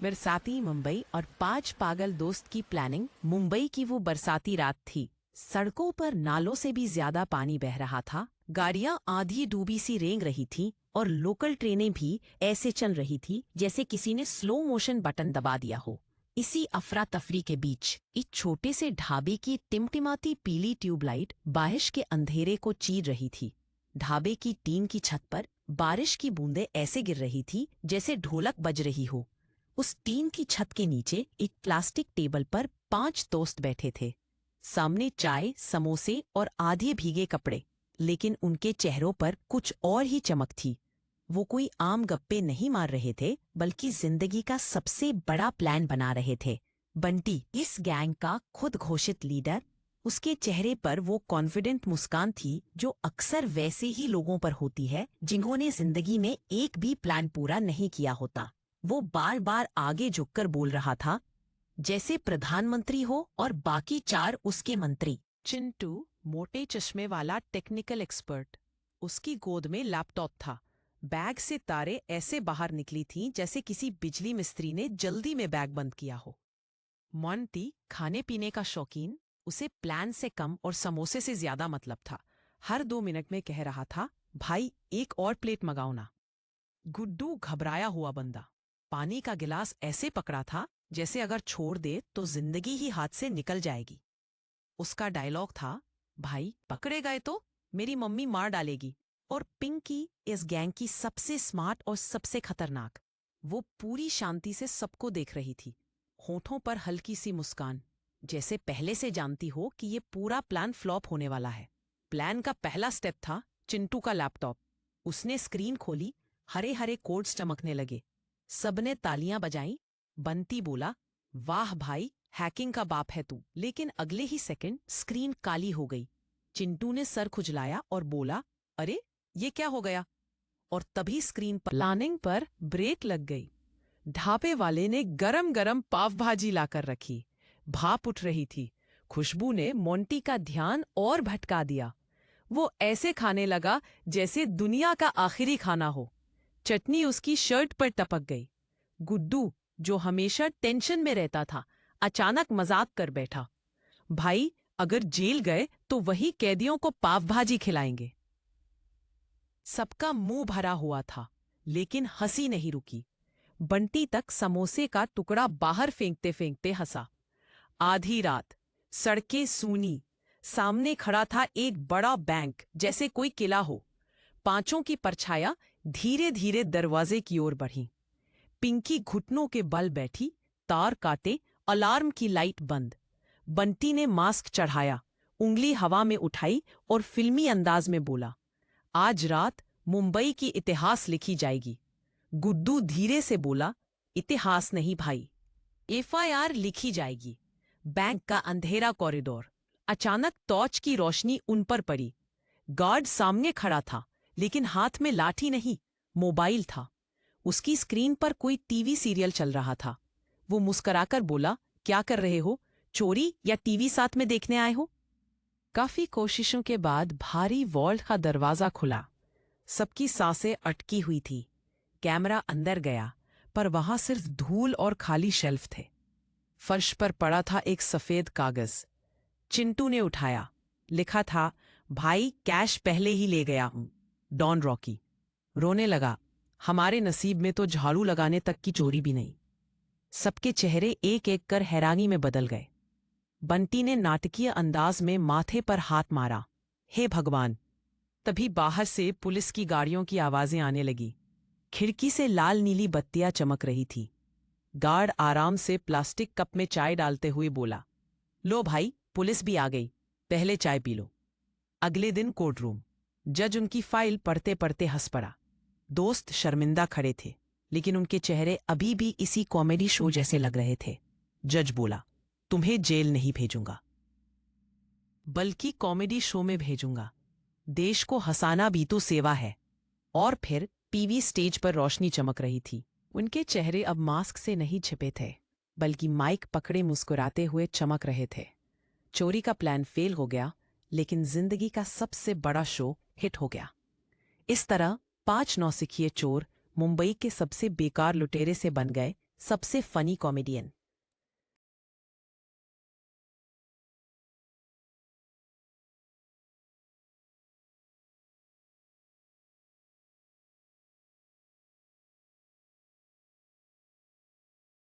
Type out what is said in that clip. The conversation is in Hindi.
बरसाती मुंबई और 5 पागल दोस्त की प्लानिंग। मुंबई की वो बरसाती रात थी। सड़कों पर नालों से भी ज्यादा पानी बह रहा था। गाड़ियां आधी डूबी सी रेंग रही थीं और लोकल ट्रेनें भी ऐसे चल रही थी जैसे किसी ने स्लो मोशन बटन दबा दिया हो। इसी अफरा तफरी के बीच एक छोटे से ढाबे की टिमटिमाती पीली ट्यूबलाइट बारिश के अंधेरे को चीर रही थी। ढाबे की टीन की छत पर बारिश की बूंदें ऐसे गिर रही थी जैसे ढोलक बज रही हो। उस टीन की छत के नीचे एक प्लास्टिक टेबल पर 5 दोस्त बैठे थे। सामने चाय, समोसे और आधे भीगे कपड़े, लेकिन उनके चेहरों पर कुछ और ही चमक थी। वो कोई आम गप्पे नहीं मार रहे थे, बल्कि जिंदगी का सबसे बड़ा प्लान बना रहे थे। बंटी, इस गैंग का खुद घोषित लीडर, उसके चेहरे पर वो कॉन्फिडेंट मुस्कान थी जो अक्सर वैसे ही लोगों पर होती है जिन्होंने जिंदगी में एक भी प्लान पूरा नहीं किया होता। वो बार बार आगे झुककर बोल रहा था, जैसे प्रधानमंत्री हो और बाकी 4 उसके मंत्री। चिंटू, मोटे चश्मे वाला टेक्निकल एक्सपर्ट, उसकी गोद में लैपटॉप था। बैग से तारें ऐसे बाहर निकली थीं जैसे किसी बिजली मिस्त्री ने जल्दी में बैग बंद किया हो। मोंटी, खाने पीने का शौकीन, उसे प्लान से कम और समोसे से ज्यादा मतलब था। हर 2 मिनट में कह रहा था, भाई एक और प्लेट मंगाओ ना। गुड्डू, घबराया हुआ बंदा, पानी का गिलास ऐसे पकड़ा था जैसे अगर छोड़ दे तो जिंदगी ही हाथ से निकल जाएगी। उसका डायलॉग था, भाई पकड़े गए तो मेरी मम्मी मार डालेगी। और पिंकी, इस गैंग की सबसे स्मार्ट और सबसे खतरनाक, वो पूरी शांति से सबको देख रही थी, होठों पर हल्की सी मुस्कान, जैसे पहले से जानती हो कि ये पूरा प्लान फ्लॉप होने वाला है। प्लान का पहला स्टेप था चिंटू का लैपटॉप। उसने स्क्रीन खोली, हरे हरे कोड्स चमकने लगे। सबने तालियां बजाईं। बंटी बोला, वाह भाई, हैकिंग का बाप है तू। लेकिन अगले ही सेकंड स्क्रीन काली हो गई। चिंटू ने सर खुजलाया और बोला, अरे ये क्या हो गया? और तभी स्क्रीन पर प्लानिंग पर ब्रेक लग गई। ढाबे वाले ने गरम गरम पाव भाजी लाकर रखी। भाप उठ रही थी। खुशबू ने मोंटी का ध्यान और भटका दिया। वो ऐसे खाने लगा जैसे दुनिया का आखिरी खाना हो। चटनी उसकी शर्ट पर टपक गई। गुड्डू, जो हमेशा टेंशन में रहता था, अचानक मजाक कर बैठा, भाई अगर जेल गए तो वही कैदियों को पाव भाजी खिलाएंगे। सबका मुंह भरा हुआ था, लेकिन हंसी नहीं रुकी। बंटी तक समोसे का टुकड़ा बाहर फेंकते फेंकते हंसा। आधी रात, सड़कें सूनी, सामने खड़ा था एक बड़ा बैंक जैसे कोई किला हो। पांचों की परछाया धीरे धीरे दरवाजे की ओर बढ़ी। पिंकी घुटनों के बल बैठी, तार काटे, अलार्म की लाइट बंद। बंटी ने मास्क चढ़ाया, उंगली हवा में उठाई और फिल्मी अंदाज में बोला, आज रात मुंबई की इतिहास लिखी जाएगी। गुड्डू धीरे से बोला, इतिहास नहीं भाई, एफआईआर लिखी जाएगी। बैंक का अंधेरा कॉरिडोर, अचानक टॉर्च की रोशनी उन पर पड़ी। गार्ड सामने खड़ा था, लेकिन हाथ में लाठी नहीं, मोबाइल था। उसकी स्क्रीन पर कोई टीवी सीरियल चल रहा था। वो मुस्कुराकर बोला, क्या कर रहे हो? चोरी या टीवी साथ में देखने आए हो? काफी कोशिशों के बाद भारी वॉल्ट का दरवाजा खुला। सबकी सांसें अटकी हुई थी। कैमरा अंदर गया, पर वहां सिर्फ धूल और खाली शेल्फ थे। फर्श पर पड़ा था एक सफेद कागज। चिंटू ने उठाया। लिखा था, भाई कैश पहले ही ले गया हूं, डॉन रॉकी। रोने लगा, हमारे नसीब में तो झाड़ू लगाने तक की चोरी भी नहीं। सबके चेहरे एक एक कर हैरानी में बदल गए। बंटी ने नाटकीय अंदाज में माथे पर हाथ मारा, हे भगवान। तभी बाहर से पुलिस की गाड़ियों की आवाजें आने लगी। खिड़की से लाल नीली बत्तियां चमक रही थी। गार्ड आराम से प्लास्टिक कप में चाय डालते हुए बोला, लो भाई, पुलिस भी आ गई, पहले चाय पी लो। अगले दिन कोर्ट रूम। जज उनकी फाइल पढ़ते पढ़ते हंस पड़ा। दोस्त शर्मिंदा खड़े थे, लेकिन उनके चेहरे अभी भी इसी कॉमेडी शो जैसे लग रहे थे। जज बोला, तुम्हें जेल नहीं भेजूंगा, बल्कि कॉमेडी शो में भेजूंगा। देश को हंसाना भी तो सेवा है। और फिर पीवी स्टेज पर रोशनी चमक रही थी। उनके चेहरे अब मास्क से नहीं छिपे थे, बल्कि माइक पकड़े मुस्कुराते हुए चमक रहे थे। चोरी का प्लान फेल हो गया, लेकिन जिंदगी का सबसे बड़ा शो हिट हो गया। इस तरह 5 नौसिखिए चोर मुंबई के सबसे बेकार लुटेरे से बन गए सबसे फनी कॉमेडियन।